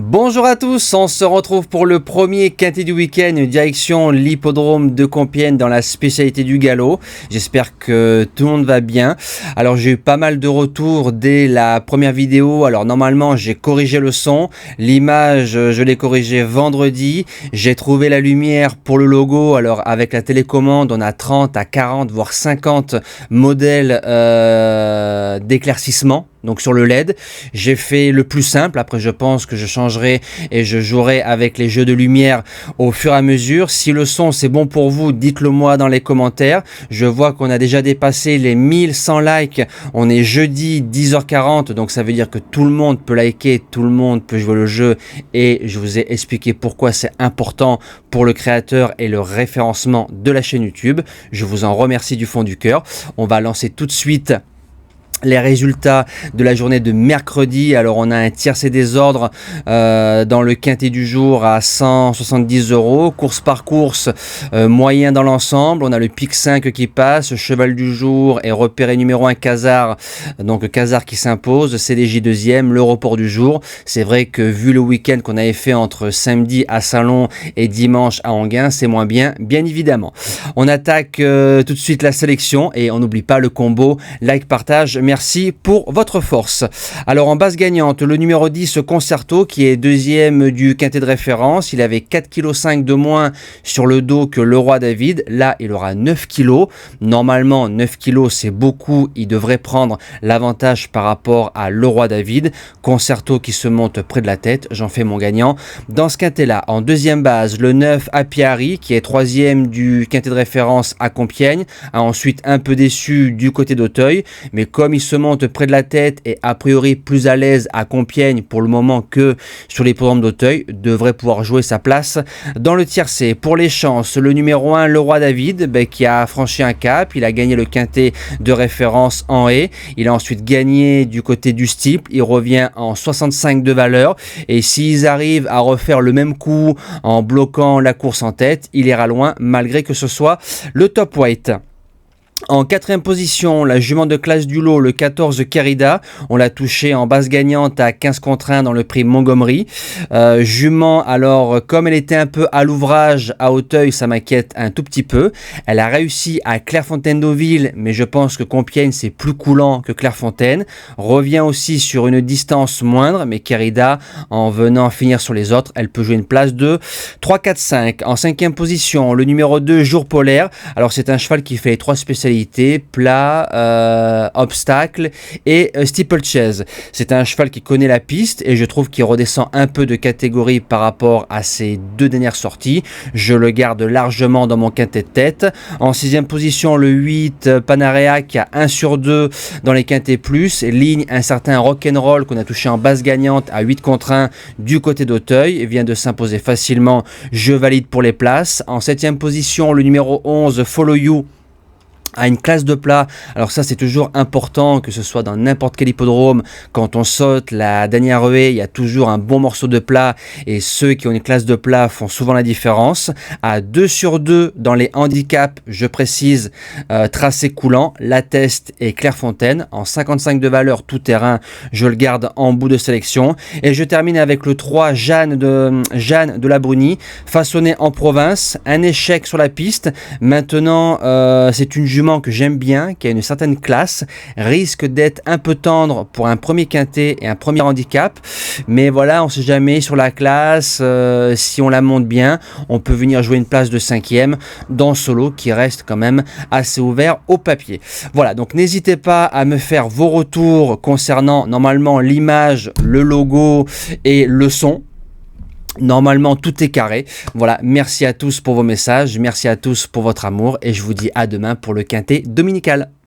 Bonjour à tous, on se retrouve pour le premier quintet du week-end, direction l'hippodrome de Compiègne dans la spécialité du galop. J'espère que tout le monde va bien. Alors j'ai eu pas mal de retours dès la première vidéo. Alors normalement j'ai corrigé le son, l'image je l'ai corrigé vendredi. J'ai trouvé la lumière pour le logo. Alors avec la télécommande on a 30 à 40 voire 50 modèles d'éclaircissement. Donc sur le LED, j'ai fait le plus simple. Après je pense que je changerai et je jouerai avec les jeux de lumière au fur et à mesure. Si le son c'est bon pour vous, dites-le moi dans les commentaires. Je vois qu'on a déjà dépassé les 1100 likes. On est jeudi 10h40, donc ça veut dire que tout le monde peut liker, tout le monde peut jouer le jeu. Et je vous ai expliqué pourquoi c'est important pour le créateur et le référencement de la chaîne YouTube. Je vous en remercie du fond du cœur. On va lancer tout de suite les résultats de la journée de mercredi. Alors on a un tiercé des ordres dans le quintet du jour à 170 €, course par course moyen dans l'ensemble. On a le pic 5 qui passe, cheval du jour et repéré numéro 1 Casar, donc Casar qui s'impose, CDJ deuxième, le report du jour. C'est vrai que vu le week-end qu'on avait fait entre samedi à Salon et dimanche à Enghien, c'est moins bien évidemment. On attaque tout de suite la sélection et on n'oublie pas le combo like partage. Merci pour votre force. Alors en base gagnante, le numéro 10 Concerto qui est deuxième du quintet de référence. Il avait 4,5 kg de moins sur le dos que le Roi David. Là, il aura 9 kg. Normalement, 9 kg c'est beaucoup. Il devrait prendre l'avantage par rapport à le Roi David. Concerto qui se monte près de la tête. J'en fais mon gagnant. Dans ce quintet-là, en deuxième base, le 9 Apiari qui est troisième du quintet de référence à Compiègne. A ensuite un peu déçu du côté d'Auteuil. Mais comme il se monte près de la tête et a priori plus à l'aise à Compiègne pour le moment que sur l'hippodrome d'Auteuil, devrait pouvoir jouer sa place dans le tiercé. Pour les chances, le numéro 1, le Roi David, qui a franchi un cap. Il a gagné le quintet de référence en haie. Il a ensuite gagné du côté du steeple. Il revient en 65 de valeur. Et s'ils arrivent à refaire le même coup en bloquant la course en tête, il ira loin malgré que ce soit le top weight. En quatrième position, la jument de classe du lot, le 14 Kerida. On l'a touché en base gagnante à 15 contre 1 dans le prix Montgomery. Jument, alors, comme elle était un peu à l'ouvrage à Auteuil, ça m'inquiète un tout petit peu. Elle a réussi à Clairefontaine-Deauville, mais je pense que Compiègne, c'est plus coulant que Clairefontaine. Revient aussi sur une distance moindre, mais Kerida, en venant finir sur les autres, elle peut jouer une place de 3, 4, 5. En cinquième position, le numéro 2, Jour Polaire. Alors, c'est un cheval qui fait les trois spécialités. Plat, obstacle et steeplechase. C'est un cheval qui connaît la piste et je trouve qu'il redescend un peu de catégorie par rapport à ses deux dernières sorties. Je le garde largement dans mon quintet de tête. En sixième position, le 8 Panarea qui a 1 sur 2 dans les quintets plus. Ligne un certain Rock'n'Roll qu'on a touché en base gagnante à 8 contre 1 du côté d'Auteuil. Vient de s'imposer facilement. Je valide pour les places. En septième position, le numéro 11 Follow You à une classe de plat. Alors ça c'est toujours important que ce soit dans n'importe quel hippodrome. Quand on saute la dernière ruée, il y a toujours un bon morceau de plat et ceux qui ont une classe de plat font souvent la différence. À 2 sur 2 dans les handicaps, je précise, tracé coulant, Lateste et Clairefontaine. En 55 de valeur tout terrain, je le garde en bout de sélection. Et je termine avec le 3 Jeanne de la Brunie, façonné en province, un échec sur la piste. Maintenant c'est une jument que j'aime bien, qui a une certaine classe, risque d'être un peu tendre pour un premier quintet et un premier handicap, mais voilà, on sait jamais sur la classe, si on la monte bien, on peut venir jouer une place de 5e dans ce lot qui reste quand même assez ouvert au papier. Voilà, donc n'hésitez pas à me faire vos retours concernant normalement l'image, le logo et le son. Normalement, tout est carré. Voilà, merci à tous pour vos messages, merci à tous pour votre amour et je vous dis à demain pour le quintet dominical.